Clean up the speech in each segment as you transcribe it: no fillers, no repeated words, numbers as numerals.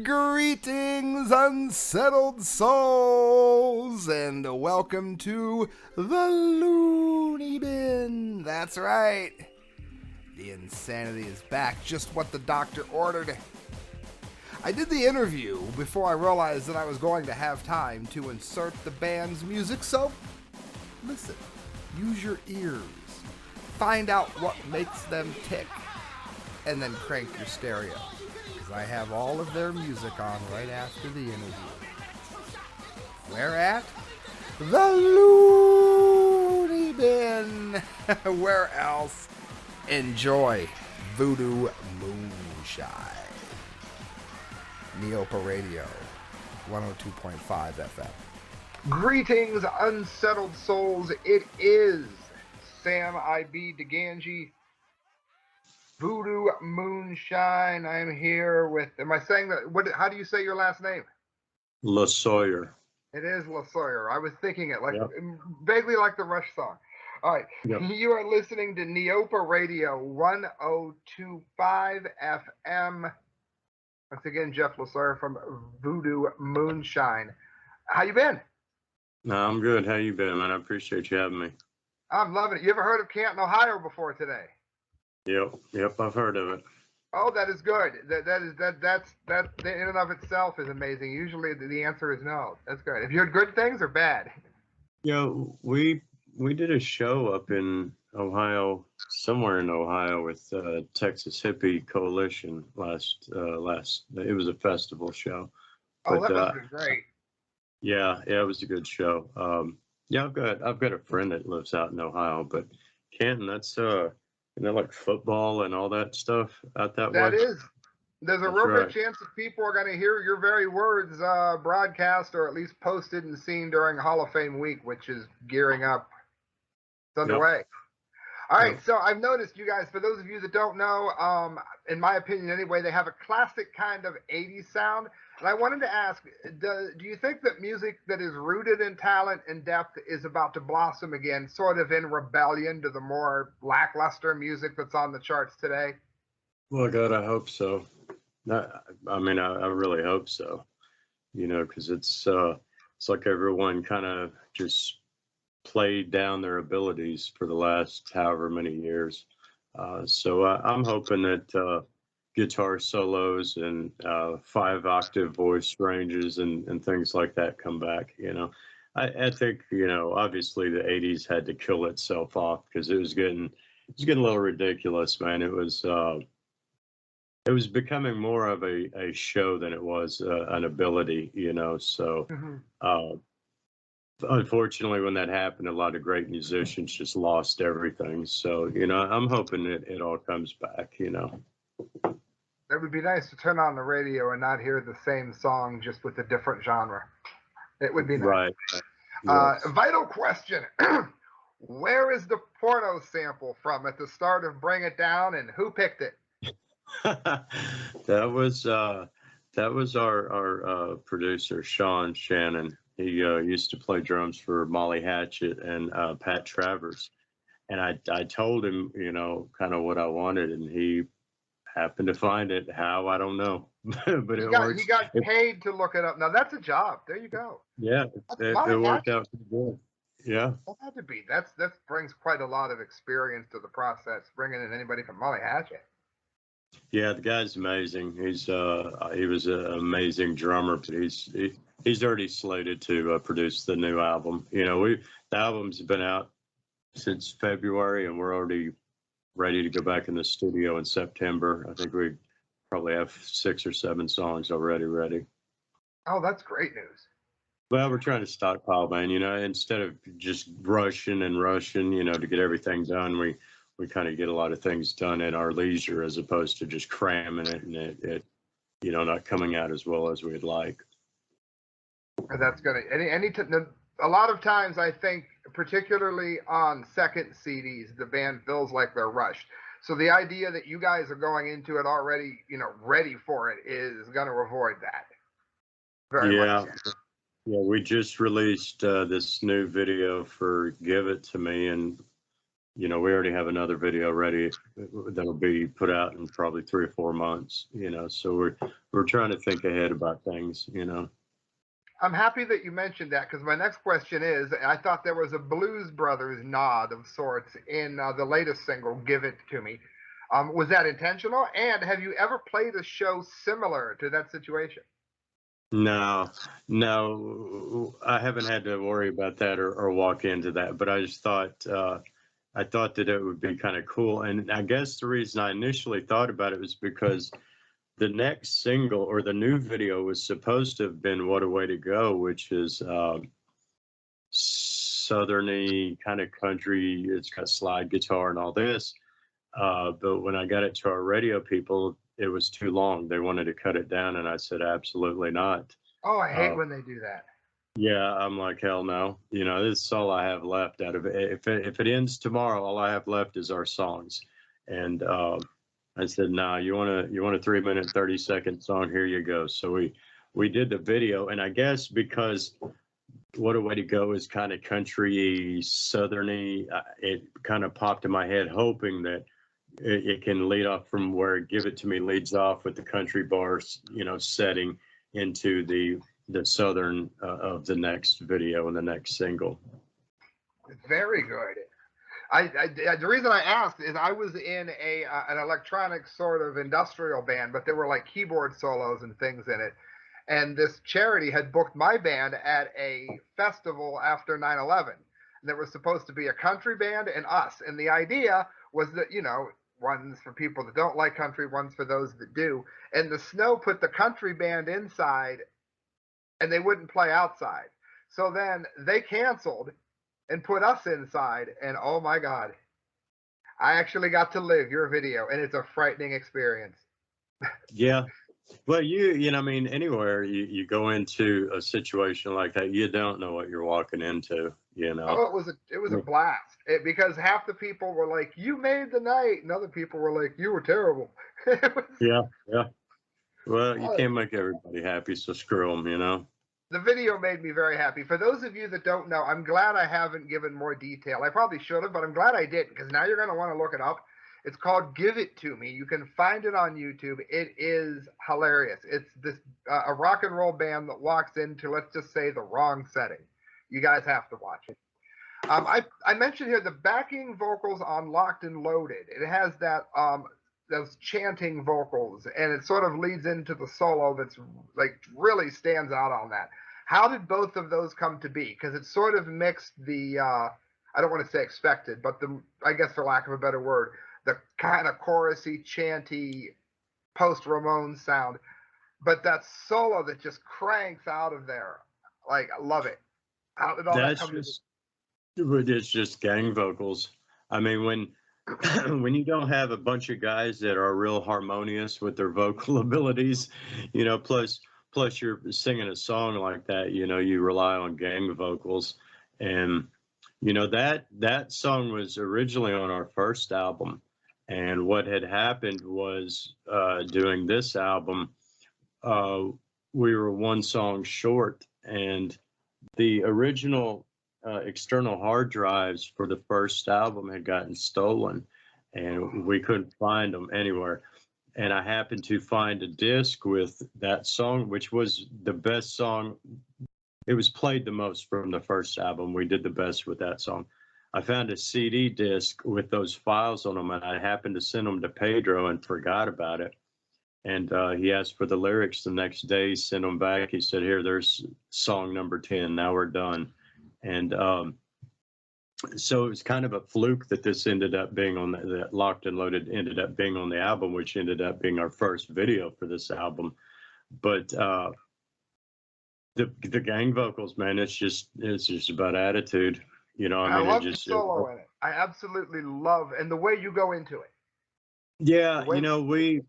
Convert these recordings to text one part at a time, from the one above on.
Greetings, unsettled souls, and welcome to the Looneybin. That's right. The insanity is back, just what the doctor ordered. I did the interview before I realized that I was going to have time to insert the band's music, so listen, use your ears, find out what makes them tick, and then crank your stereo, because I have all of their music on right after the interview. Where at? The Looneybin. Where else? Enjoy Voodoo Moonshine. NEOPA Radio, 102.5 FM. Greetings, unsettled souls. It is Sam I.B. DeGangi, Voodoo Moonshine. I am here with, am I saying that, how do you say your last name? Losawyer. It is Losawyer. I was thinking it, vaguely like the Rush song. All right, You are listening to NEOPA Radio, 102.5 FM. Once again, Jeff Losawyer from Voodoo Moonshine. How you been? No, I'm good. How you been, man? I appreciate you having me. I'm loving it. You ever heard of Canton, Ohio before today? Yep, I've heard of it. Oh, that is good. That's in and of itself is amazing. Usually the answer is no. That's good. Have you heard good things or bad? We did a show up in Ohio, somewhere in Ohio, with Texas Hippie Coalition last. It was a festival show. Oh, that must have been great. Yeah, it was a good show. I've got a friend that lives out in Ohio, but Canton, that's like football and all that stuff out that way. That is. There's a real good chance that people are going to hear your very words broadcast or at least posted and seen during Hall of Fame week, which is gearing up. It's underway. Yep. All right, so I've noticed you guys, for those of you that don't know, in my opinion anyway, they have a classic kind of 80s sound. And I wanted to ask, do you think that music that is rooted in talent and depth is about to blossom again, sort of in rebellion to the more lackluster music that's on the charts today? Well, God, I hope so. I really hope so. Because it's like everyone kind of just played down their abilities for the last however many years. So I'm hoping that guitar solos and 5-octave voice ranges and things like that come back. I think, obviously the 80s had to kill itself off because it was getting a little ridiculous, man. It was becoming more of a show than it was an ability, so unfortunately, when that happened, a lot of great musicians just lost everything. So, I'm hoping it all comes back, It would be nice to turn on the radio and not hear the same song just with a different genre. It would be nice. Right. Yes. Vital question. Where is the porno sample from at the start of Bring It Down, and who picked it? That was our producer, Sean Shannon. He used to play drums for Molly Hatchet and Pat Travers. And I told him, kind of what I wanted, and he happened to find it. How, I don't know. But he got paid to look it up. Now, that's a job. There you go. Yeah, it worked out pretty good. Yeah. Well, that had to be. That brings quite a lot of experience to the process, bringing in anybody from Molly Hatchet. Yeah, the guy's amazing. He was an amazing drummer, but he's already slated to produce the new album. The album's been out since February, and we're already ready to go back in the studio in September. I think we probably have 6 or 7 songs already ready. Oh, that's great news. Well, we're trying to stockpile, man. Instead of just rushing, to get everything done, we kind of get a lot of things done at our leisure as opposed to just cramming it and it not coming out as well as we'd like. That's good. A lot of times I think, particularly on second CDs, the band feels like they're rushed. So the idea that you guys are going into it already, ready for it is going to avoid that. Very much. Yeah, we just released this new video for Give It To Me, and you know, we already have another video ready that'll be put out in probably 3 or 4 months, you know, so we're trying to think ahead about things, you know. I'm happy that you mentioned that, because my next question is, I thought there was a Blues Brothers nod of sorts in the latest single, Give It To Me. Was that intentional? And have you ever played a show similar to that situation? No, no, I haven't had to worry about that or walk into that, but I just thought, I thought that it would be kind of cool. And I guess the reason I initially thought about it was because the next single or the new video was supposed to have been What a Way to Go, which is southerny kind of country. It's got slide guitar and all this. But when I got it to our radio people, it was too long. They wanted to cut it down, and I said, absolutely not. Oh, I hate when they do that. Yeah, I'm like, hell no. You know, this is all I have left out of it. If it ends tomorrow, all I have left is our songs. And I said, nah, you want a 3-minute, 30-second song? Here you go. So we did the video, and I guess because What a Way to Go is kind of country, southerny, it kind of popped in my head, hoping that it can lead off from where Give It To Me leads off with the country bars, you know, setting into the southern of the next video and the next single. Very good. The reason I asked is I was in an electronic sort of industrial band, but there were like keyboard solos and things in it. And this charity had booked my band at a festival after 9/11. And there was supposed to be a country band and us. And the idea was that, you know, one's for people that don't like country, one's for those that do. And the snow put the country band inside and they wouldn't play outside. So then they canceled and put us inside. And oh my God, I actually got to live your video, and it's a frightening experience. Yeah. Well, you know, I mean, anywhere you go into a situation like that, you don't know what you're walking into, you know. Oh, it was a blast, because half the people were like, "You made the night," and other people were like, "You were terrible." Yeah. Well, you can't make everybody happy, so screw them, you know. The video made me very happy. For those of you that don't know, I'm glad I haven't given more detail. I probably should have, but I'm glad I didn't, because now you're going to want to look it up. It's called Give It To Me. You can find it on YouTube. It is hilarious. It's this a rock and roll band that walks into, let's just say, the wrong setting. You guys have to watch it. I mentioned here the backing vocals on Locked and Loaded. It has that those chanting vocals, and it sort of leads into the solo that's like really stands out on that. How did both of those come to be? Because it sort of mixed the I don't want to say expected, but I guess for lack of a better word, the kind of chorusy, chanty, post-Ramones sound, but that solo that just cranks out of there. Like, I love it. How did all that come to be? It's just gang vocals. I mean, when you don't have a bunch of guys that are real harmonious with their vocal abilities, you know, plus you're singing a song like that, you know, you rely on gang vocals. And you know, that song was originally on our first album. And what had happened was doing this album, we were one song short, and the original external hard drives for the first album had gotten stolen, and we couldn't find them anywhere. And I happened to find a disc with that song, which was the best song. It was played the most from the first album. We did the best with that song. I found a CD disc with those files on them, and I happened to send them to Pedro and forgot about it. And he asked for the lyrics the next day, sent them back. He said, here, there's song number 10. Now we're done. And so it was kind of a fluke that this ended up being on the Locked and Loaded ended up being on the album, which ended up being our first video for this album. But the gang vocals, man, it's just about attitude. You know, I mean, love the solo in it. I absolutely love, and the way you go into it. Yeah, you know, we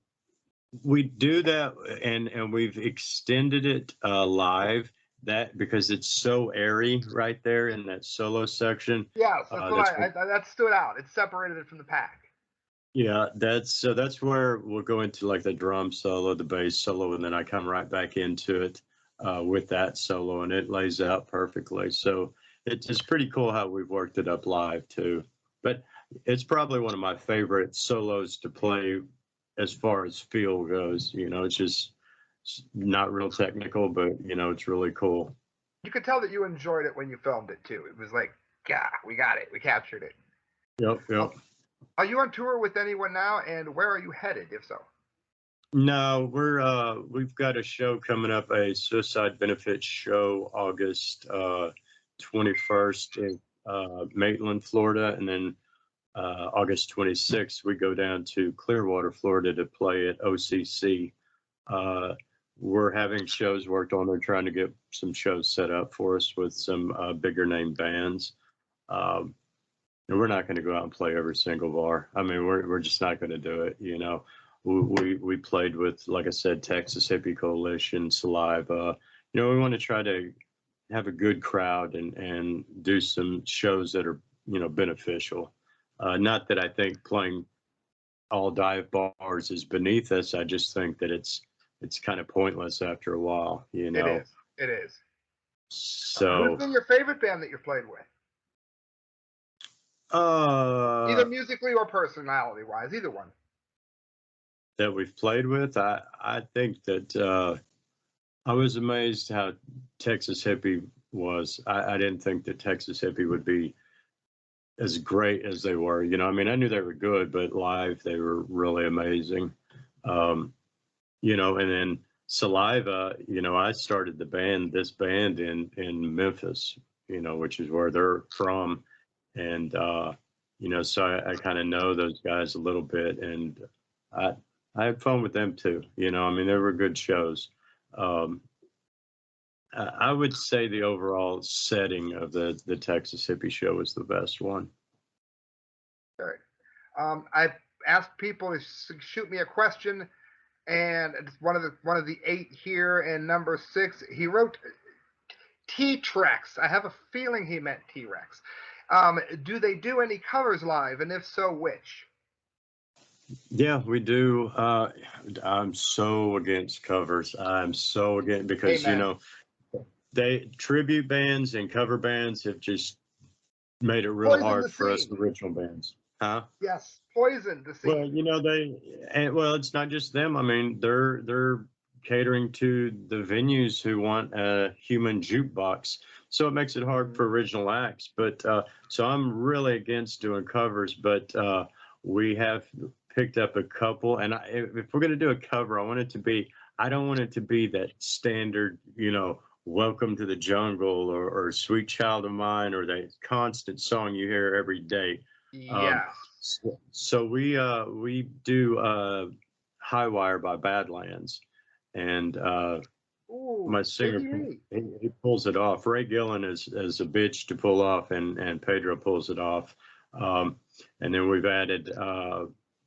do that, and we've extended it live, that because it's so airy right there in that solo section. Yes, that stood out. It separated it from the pack. Yeah, that's where we'll go into like the drum solo, the bass solo, and then I come right back into it with that solo, and it lays out perfectly. So it's pretty cool how we've worked it up live too. But it's probably one of my favorite solos to play as far as feel goes. You know, it's just not real technical, but you know, it's really cool. You could tell that you enjoyed it when you filmed it too. It was like, yeah, we got it, we captured it. Yep. Are you on tour with anyone now, and where are you headed, if so? No, we've got a show coming up, a suicide benefit show, August 21st in Maitland, Florida, and then August 26th we go down to Clearwater, Florida to play at OCC. We're having shows worked on. They're trying to get some shows set up for us with some bigger name bands. And we're not going to go out and play every single bar. I mean, we're just not going to do it, you know. We played with, like I said, Texas Hippie Coalition, Saliva. You know, we want to try to have a good crowd and do some shows that are, you know, beneficial. Not that I think playing all dive bars is beneath us. I just think that it's kind of pointless after a while, you know. It is. So who's been your favorite band that you've played with? Either musically or personality wise, either one. That we've played with, I think that I was amazed how Texas Hippie was. I didn't think that Texas Hippie would be as great as they were. You know, I mean, I knew they were good, but live they were really amazing. You know, and then Saliva, you know, I started this band in Memphis, you know, which is where they're from. And, you know, so I kind of know those guys a little bit, and I had fun with them too. You know, I mean, they were good shows. I would say the overall setting of the Texas Hippie show was the best one. All right. I've asked people to shoot me a question, and it's one of the 8 here, and number 6, he wrote T-Trex. I have a feeling he meant T-Rex. Do they do any covers live, and if so, which? Yeah, we do. I'm so against covers. I'm so against, because Amen. you know, tribute bands and cover bands have just made it real hard for us original bands. Huh? Yes, poison the scene. Well, you know, well, it's not just them. I mean, they're catering to the venues who want a human jukebox, so it makes it hard for original acts. But so I'm really against doing covers, but we have picked up a couple, and if we're going to do a cover, I don't want it to be that standard, you know, Welcome to the Jungle or Sweet Child of Mine, or that constant song you hear every day. Yeah. So we do High Wire by Badlands, and my singer, he pulls it off. Ray Gillen is a bitch to pull off, and Pedro pulls it off. And then we've added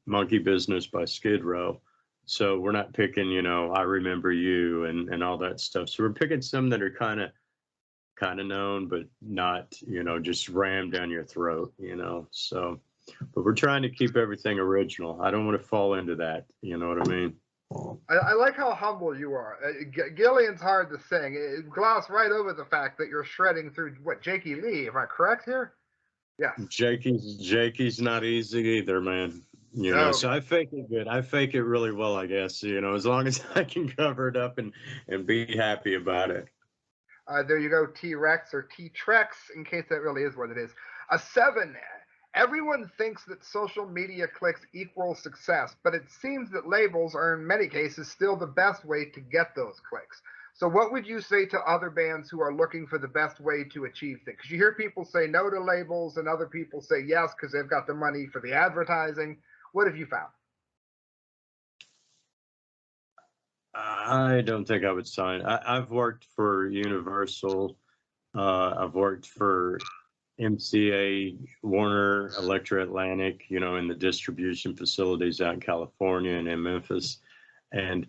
Monkey Business by Skid Row. So we're not picking, you know, I Remember You and all that stuff. So we're picking some that are kind of known, but not, you know, just rammed down your throat, you know. So, but we're trying to keep everything original. I don't want to fall into that. You know what I mean? I like how humble you are. Gillian's hard to sing. Gloss right over the fact that you're shredding through Jakey Lee. Am I correct here? Yes. Jakey's not easy either, man. You know, so I fake it good. I fake it really well, I guess, you know, as long as I can cover it up and be happy about it. There you go, T-Rex or T-Trex, in case that really is what it is. A 7. Everyone thinks that social media clicks equal success, but it seems that labels are in many cases still the best way to get those clicks. So what would you say to other bands who are looking for the best way to achieve things? Because you hear people say no to labels, and other people say yes because they've got the money for the advertising. What have you found? I don't think I would sign. I've worked for Universal. I've worked for MCA, Warner, Electra Atlantic, you know, in the distribution facilities out in California and in Memphis. And,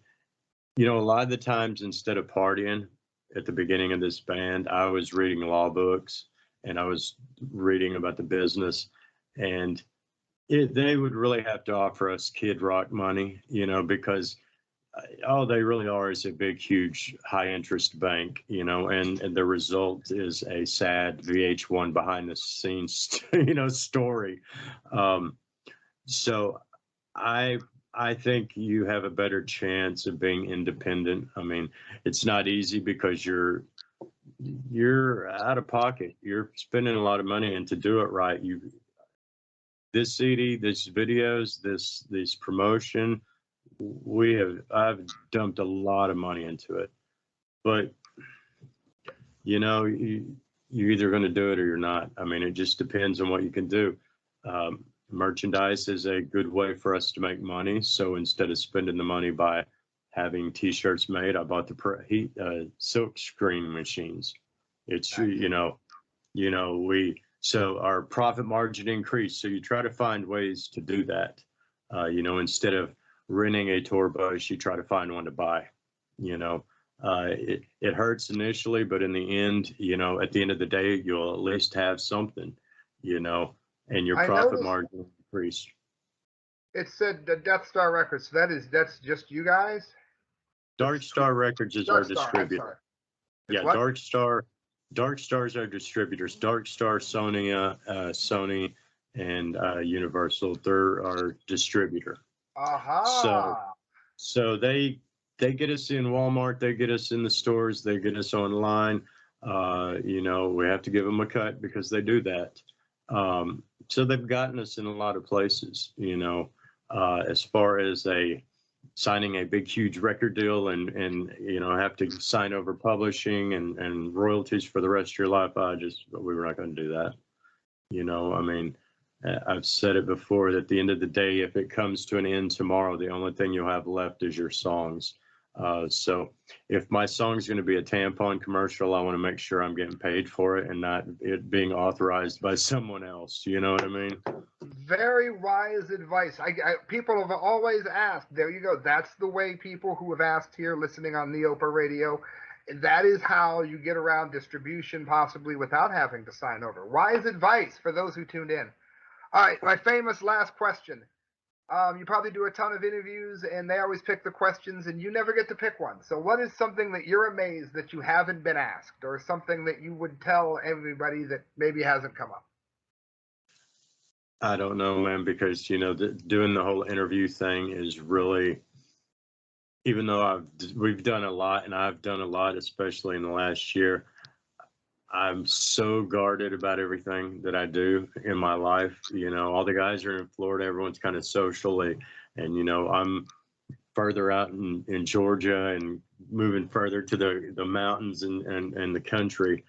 you know, a lot of the times, instead of partying at the beginning of this band, I was reading law books and I was reading about the business, and they would really have to offer us Kid Rock money, you know, because all they really are is a big, huge, high-interest bank, and the result is a sad VH1 behind-the-scenes, story. So I think you have a better chance of being independent. I mean, it's not easy because you're out of pocket. You're spending a lot of money, and to do it right, this CD, this videos, this promotion, I've dumped a lot of money into it. But you're either going to do it or you're not. I mean, it just depends on what you can do. Merchandise is a good way for us to make money. So instead of spending the money by having T-shirts made, I bought the silk screen machines. It's so our profit margin increased. So you try to find ways to do that. Instead of renting a tour bus, you try to find one to buy. It hurts initially, but in the end, at the end of the day, you'll at least have something. And your profit margin increase. It said the Death Star Records. So that's just you guys? Dark Star Records is our distributor. Yeah, Dark Star is our distributors. Dark Star, Sony, and Universal. They're our distributor. So they get us in Walmart. They get us in the stores. They get us online. We have to give them a cut because they do that. So they've gotten us in a lot of places, as far as signing a big, huge record deal and have to sign over publishing and royalties for the rest of your life. We were not going to do that. I mean, I've said it before that at the end of the day, if it comes to an end tomorrow, the only thing you'll have left is your songs. So if my song's going to be a tampon commercial, I want to make sure I'm getting paid for it and not it being authorized by someone else. You know what I mean? Very wise advice. People have always asked. There you go. That's the way people who have asked here listening on NEOPA Radio. That is how you get around distribution, possibly without having to sign over. Wise advice for those who tuned in. All right, my famous last question. You probably do a ton of interviews, and they always pick the questions, and you never get to pick one. So what is something that you're amazed that you haven't been asked, or something that you would tell everybody that maybe hasn't come up? I don't know, man, because, doing the whole interview thing is really, even though we've done a lot, and I've done a lot, especially in the last year, I'm so guarded about everything that I do in my life. All the guys are in Florida. Everyone's kind of socially, and, I'm further out in Georgia and moving further to the mountains and the country.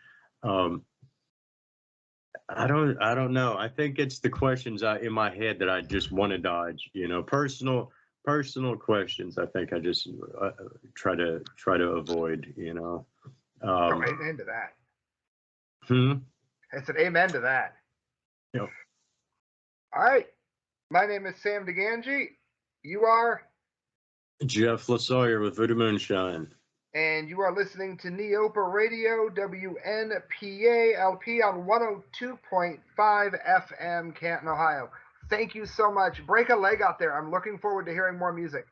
I don't know. I think it's the questions in my head that I just want to dodge, personal questions. I think I just try to avoid, Amen to that. I said amen to that. Yep. All right. My name is Sam DeGangi. You are? Jeff Losawyer with Voodoo Moonshine. And you are listening to NEOPA Radio, WNPA LP on 102.5 FM, Canton, Ohio. Thank you so much. Break a leg out there. I'm looking forward to hearing more music.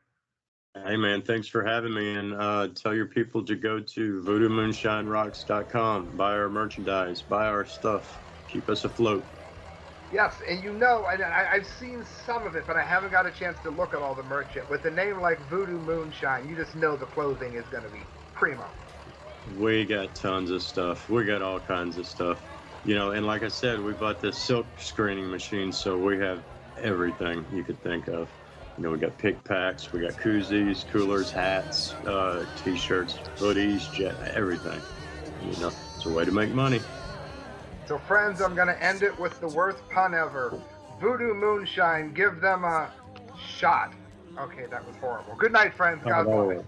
Hey, man, thanks for having me. And tell your people to go to voodoomoonshinerocks.com, buy our merchandise, buy our stuff, keep us afloat. Yes, and I've seen some of it, but I haven't got a chance to look at all the merch yet. With a name like Voodoo Moonshine, you just know the clothing is going to be primo. We got tons of stuff. We got all kinds of stuff. And like I said, we bought this silk screening machine, so we have everything you could think of. We got pick packs, we got koozies, coolers, hats, T-shirts, hoodies, everything. It's a way to make money. So, friends, I'm going to end it with the worst pun ever. Voodoo Moonshine, give them a shot. Okay, that was horrible. Good night, friends. God bless.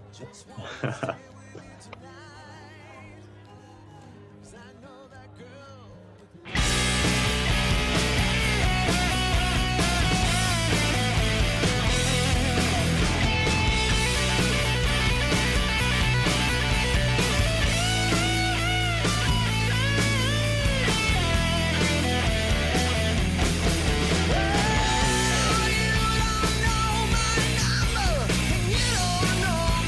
You don't know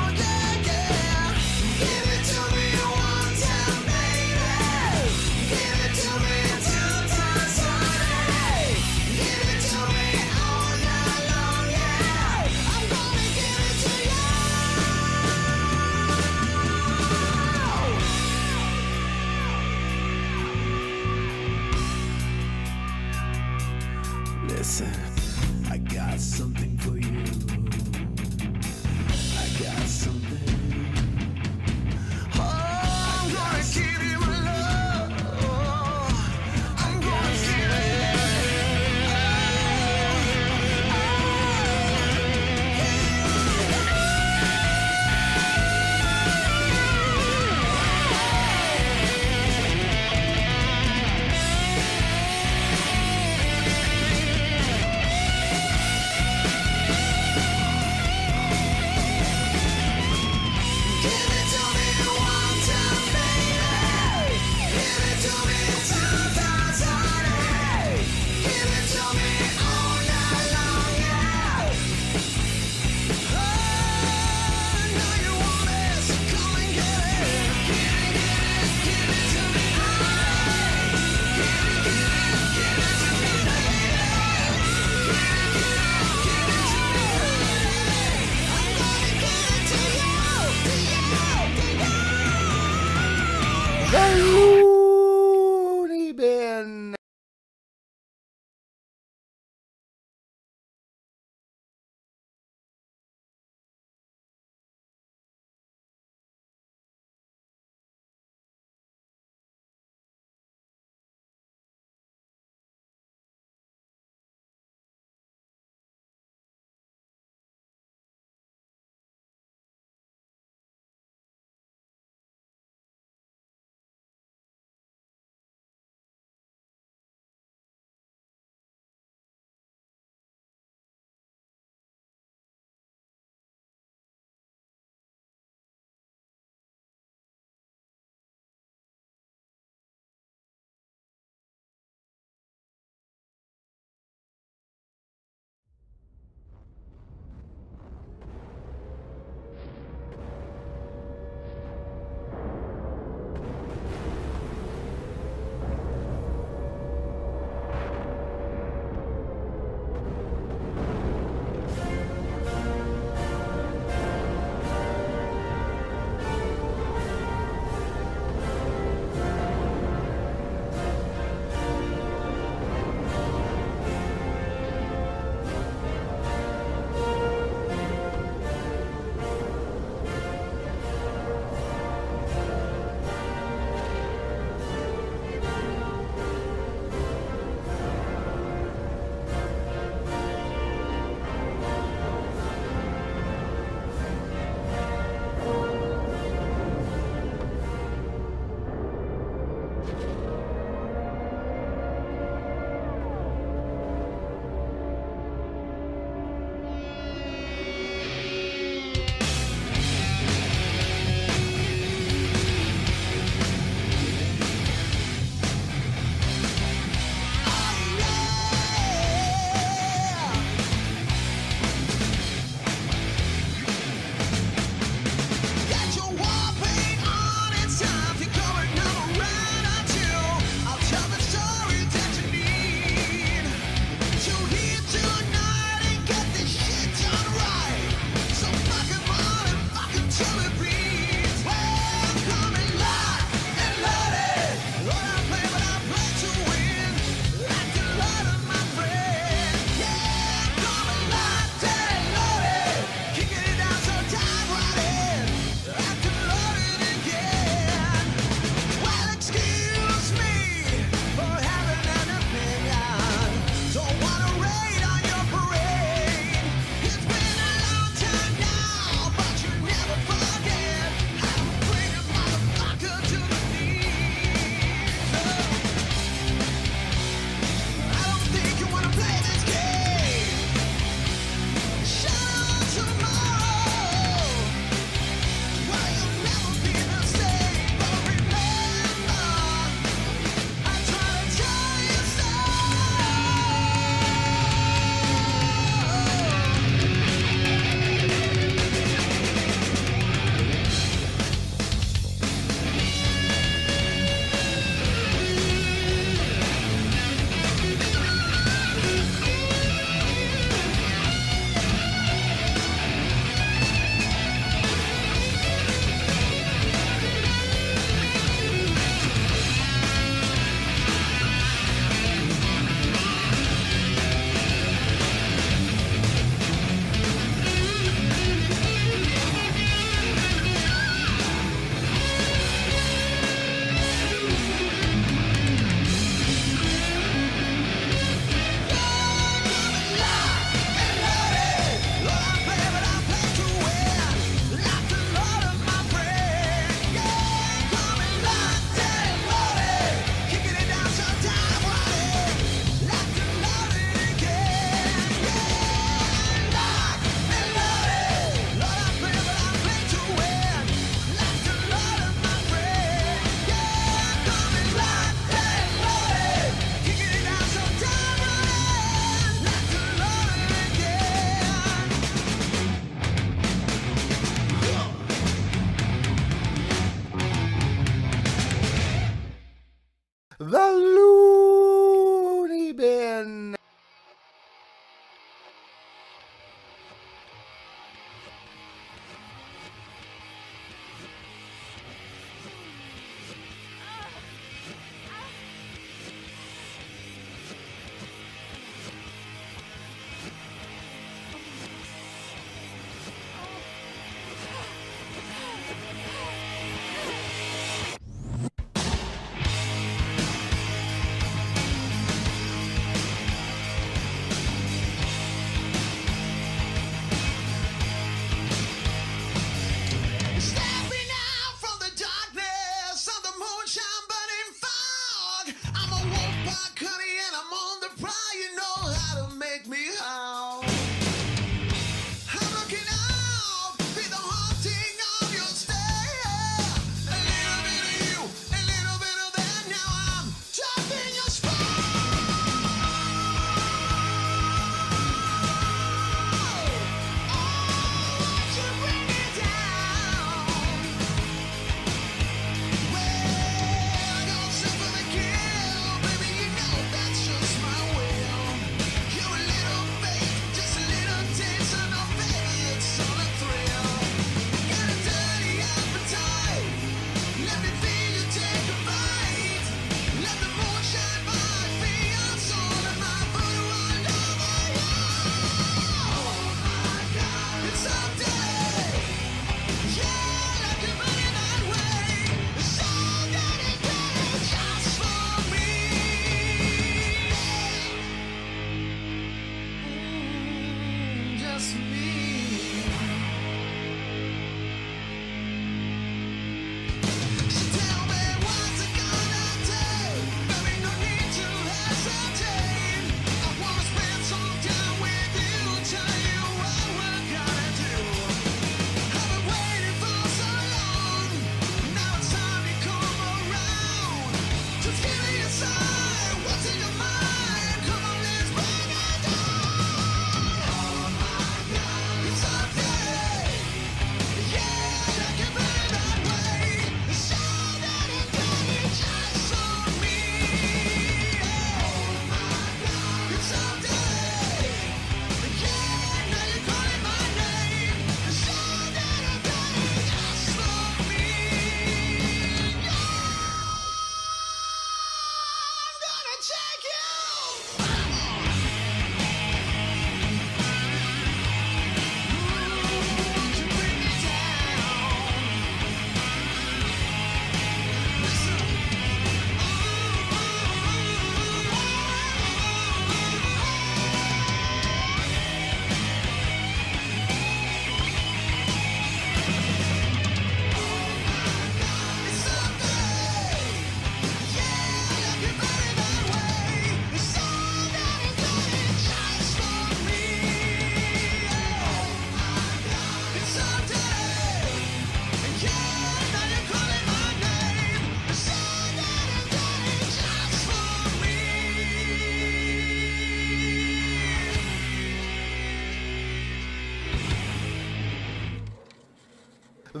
The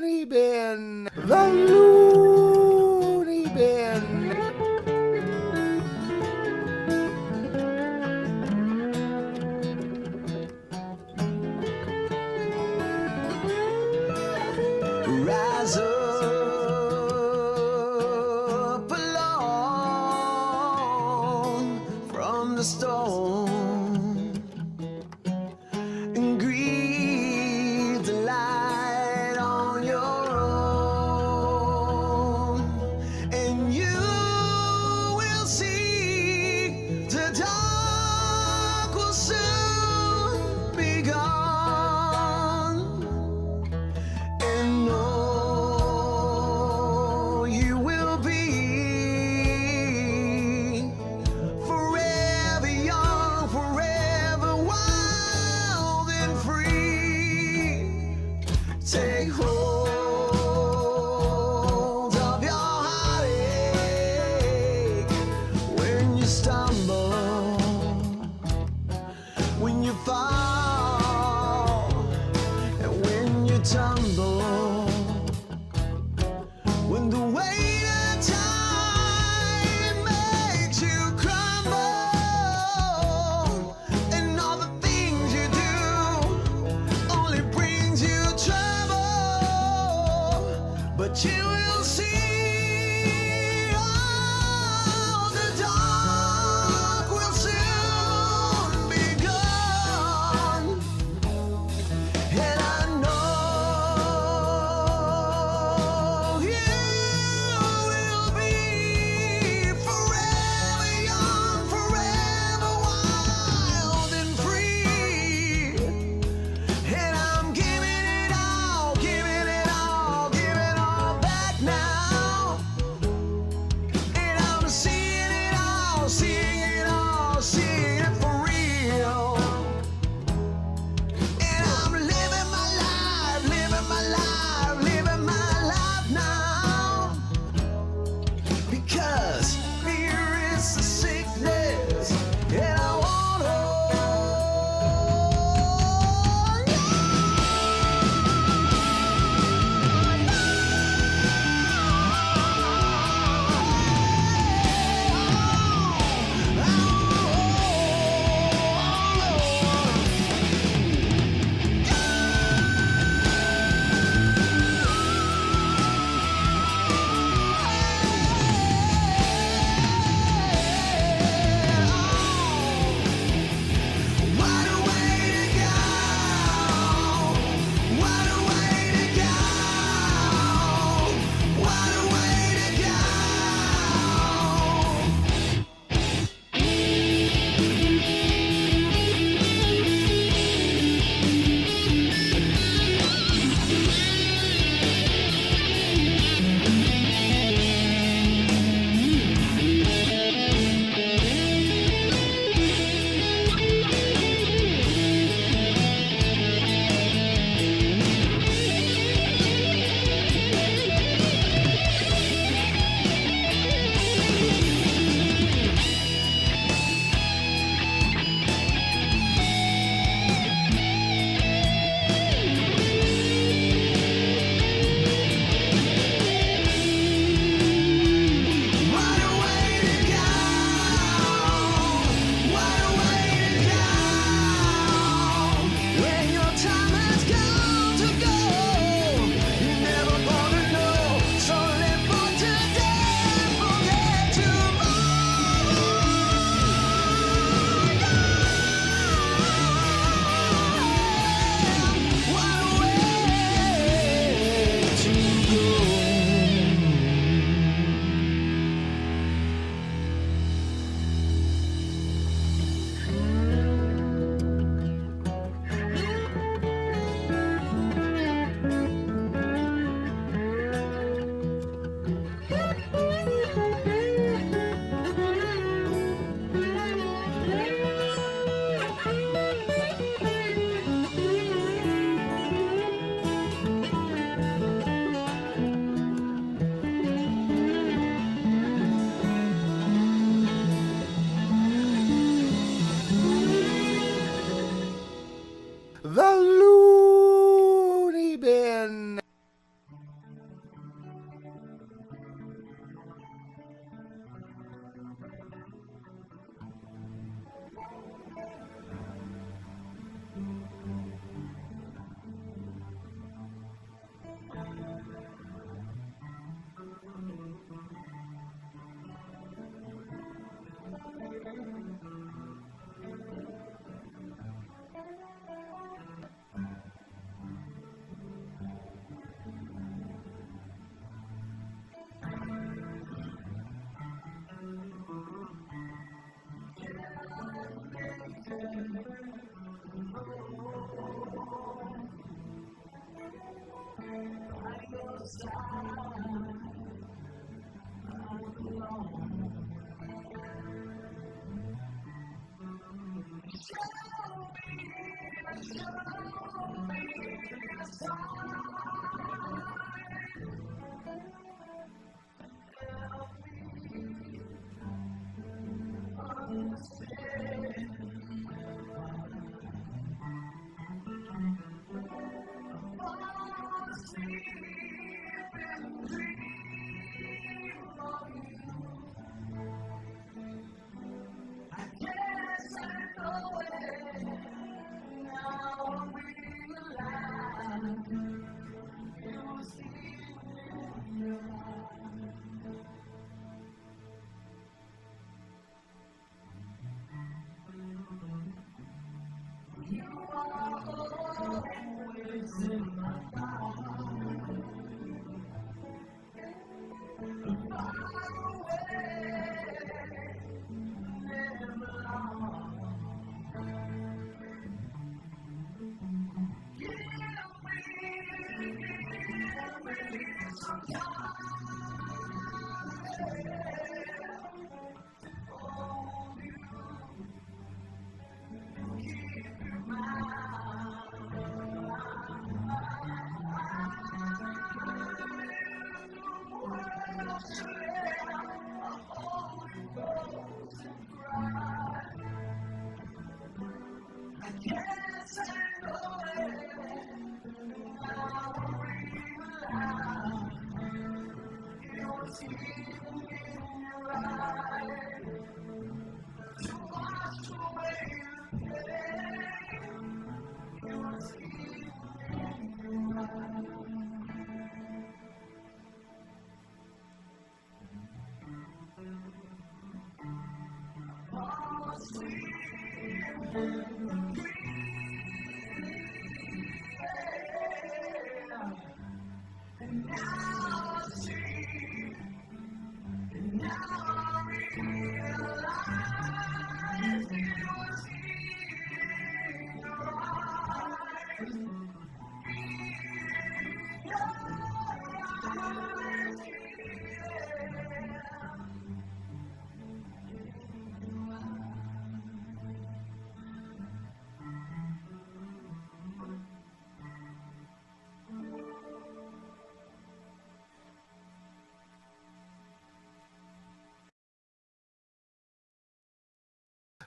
Looneybin. The Looneybin. Rise up alone from the storm and breathe the light on your own, and you will see the dark will soon be gone. And no, you will be forever young, forever wild and free. Take hold of your heartache when you stumble, when you fall, and when you tumble, when the weight of time makes you crumble, and all the things you do only brings you trouble, but you will see all the dark will soon be gone. And I know you will be forever young, forever wild and free. And I'm giving it all, giving it all, giving all back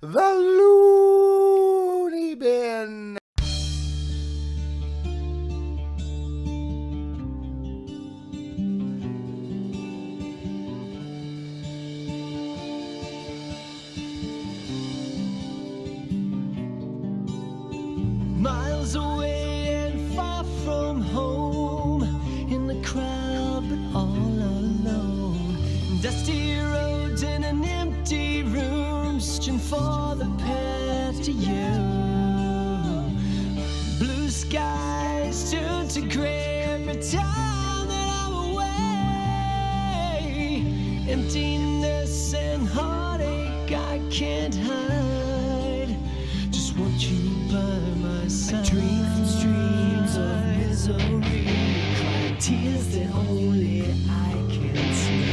The Looneybin. Miles away and far from home, in the crowd but all alone. Dusty roads in an empty room, searching for the path to you. Blue skies turn to gray every time that I'm away. Emptiness and heartache I can't hide. Just want you by my side. I dream from streams of misery, cry tears that only I can see.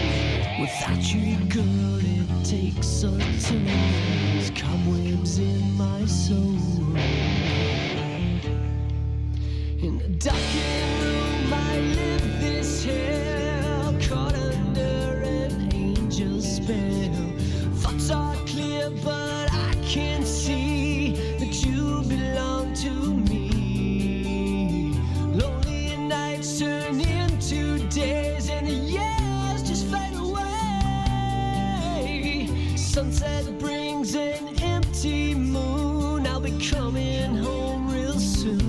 Without you, girl, it takes a toll. Cobwebs in my soul. In a darkened room, I live this hell, caught under an angel's spell. Thoughts are clear, but I can't see that you belong to me. Lonely nights turn into days, and the years just fade away. Sunset brings an empty moon. I'll be coming home real soon.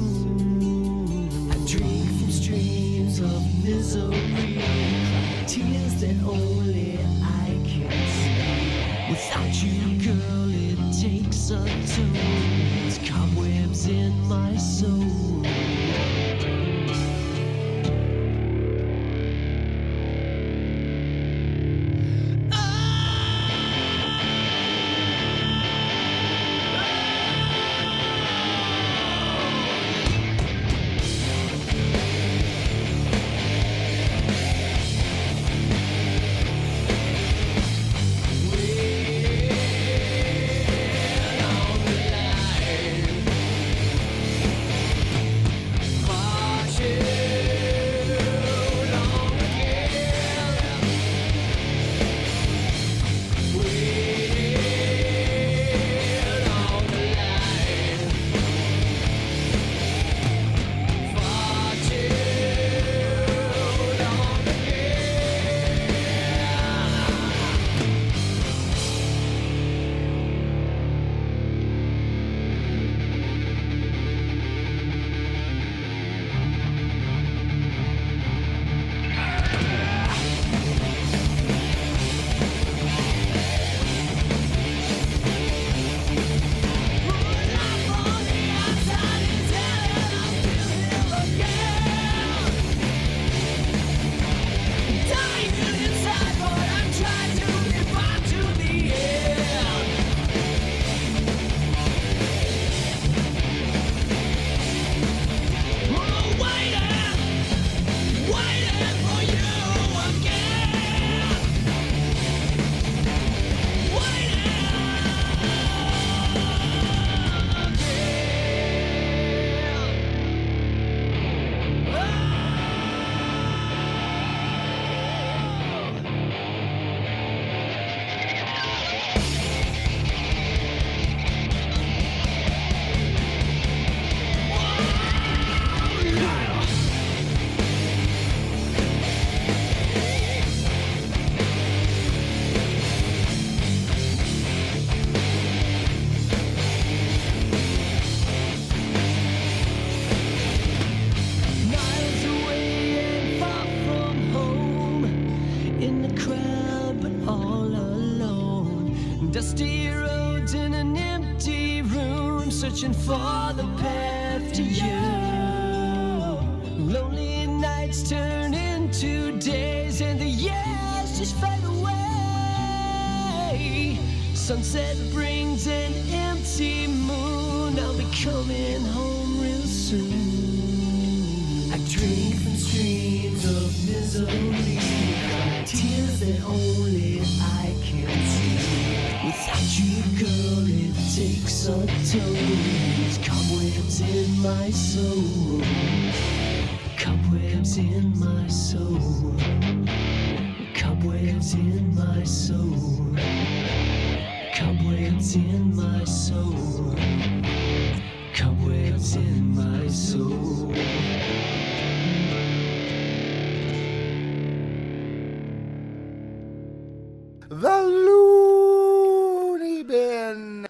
I drink from streams of misery, cry tears that only I can see. Without you, girl, it takes a toll. There's cobwebs in my soul. looking for the path to you. Lonely nights turn into days and the years just fade away. Sunset brings an empty moon. I'll be coming home real soon. I drink from streams of misery, tears that only I can see. Without you, girl, it takes a toll. There's cobwebs in my soul. Cobwebs in my soul. Cobwebs in my soul. Cobwebs in my soul. Cobwebs in my soul. The Looneybin.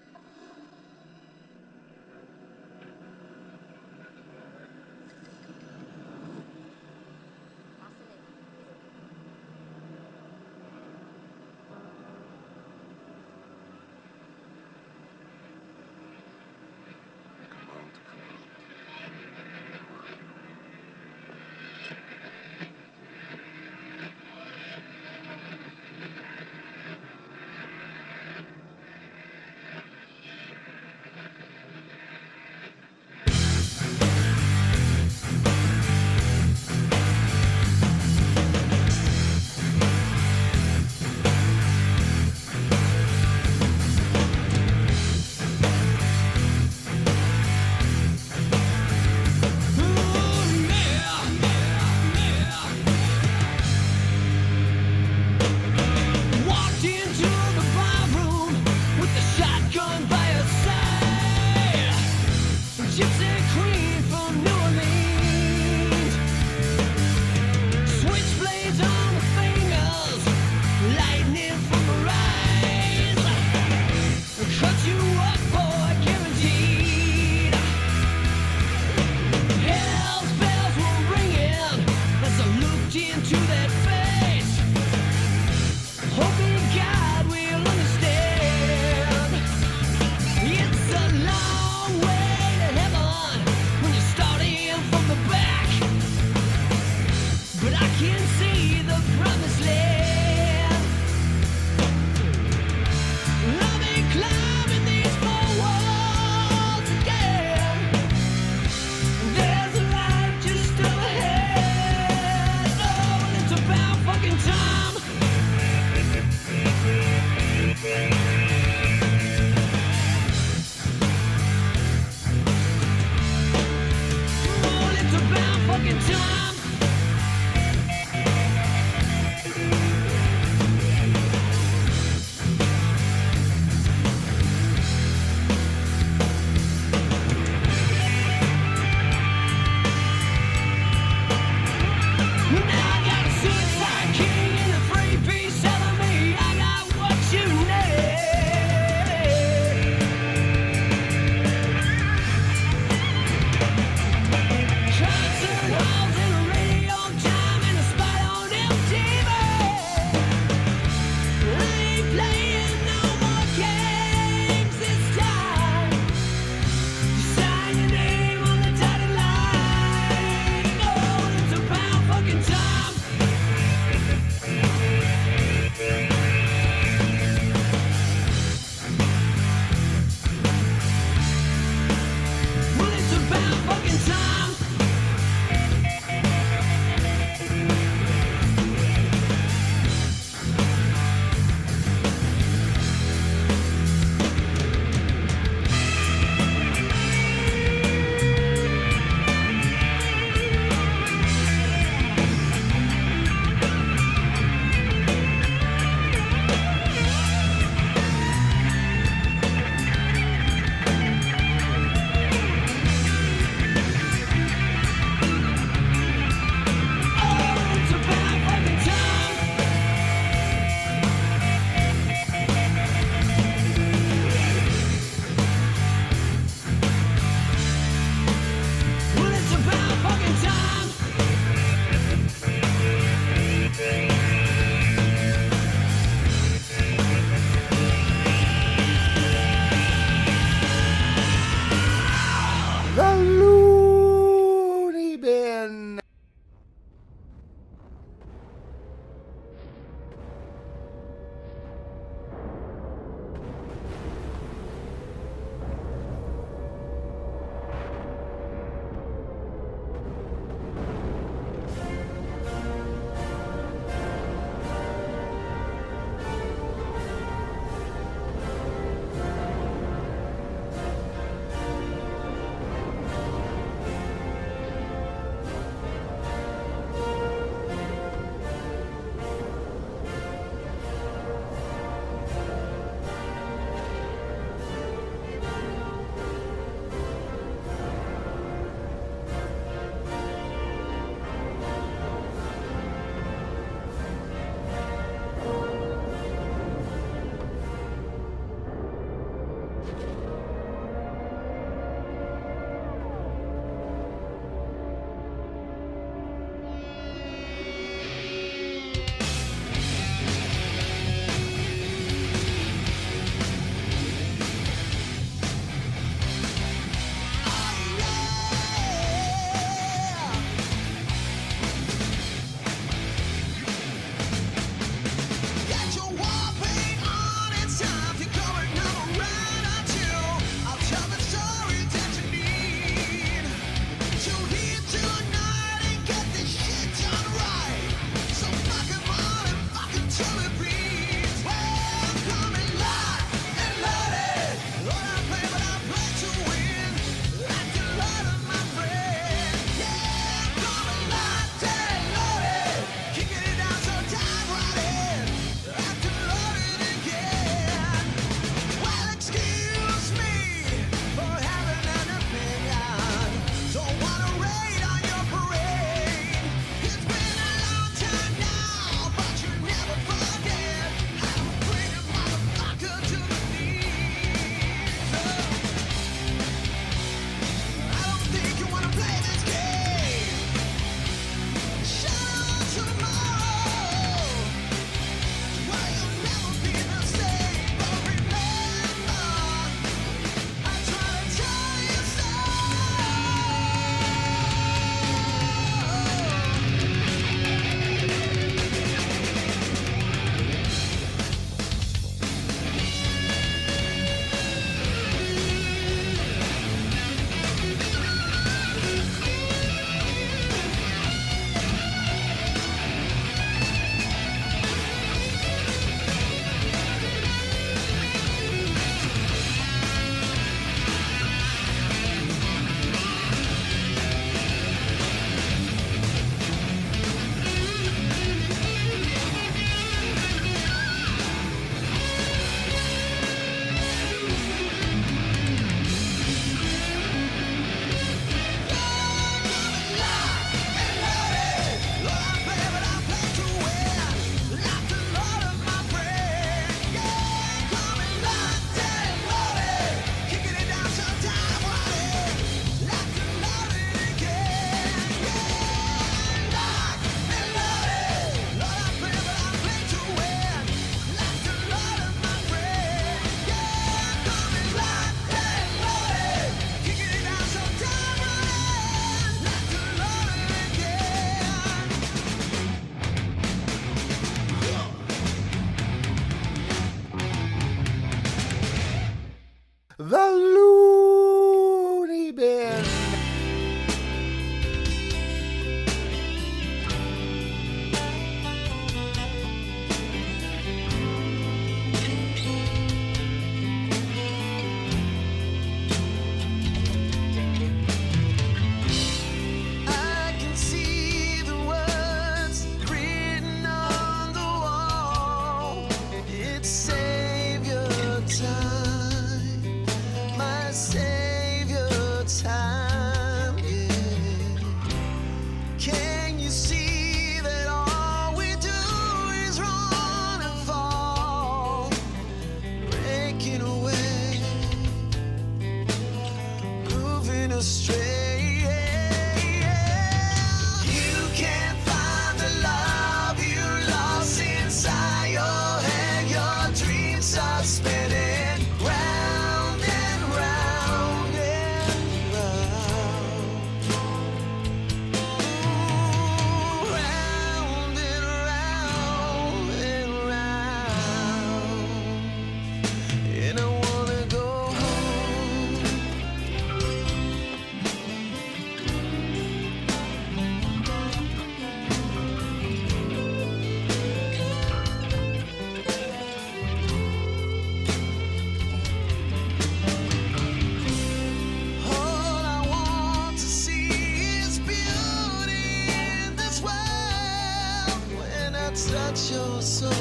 touch your soul,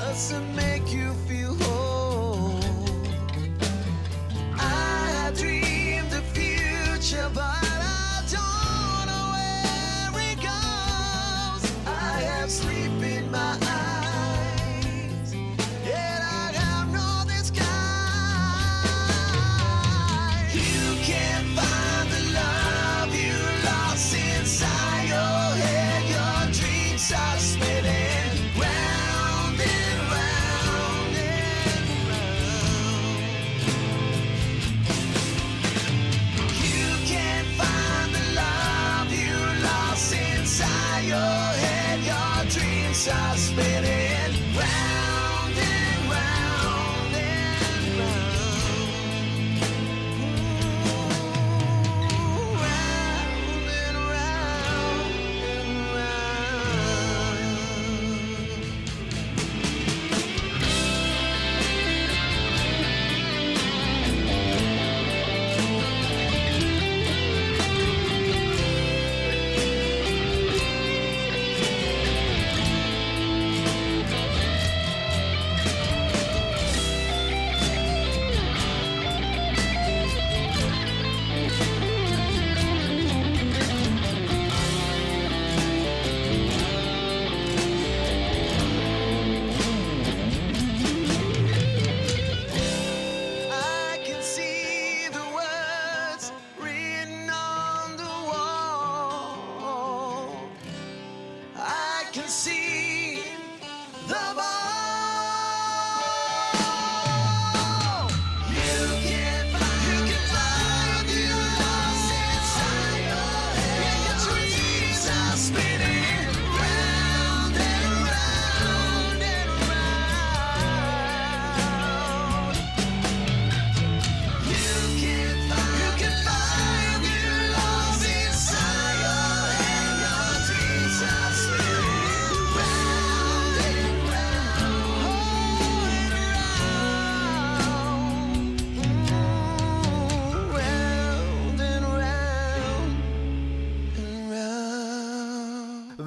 us to make you feel whole. I dreamed the future, but I don't know where it goes. I have sleep in my eyes, and I have no disguise. You can't find the love you lost inside your head. Your dreams are spinning round and round and round. You can't find the love you lost inside your head. Your dreams are spinning round and round and round. Round and round and round. I can see the words written on the wall. I can see the ball. You can't find the love you lost inside your head. Your dreams are spinning round and round and round. You can't find you lost inside your head. Your dreams are spinning round and round, round and round and round.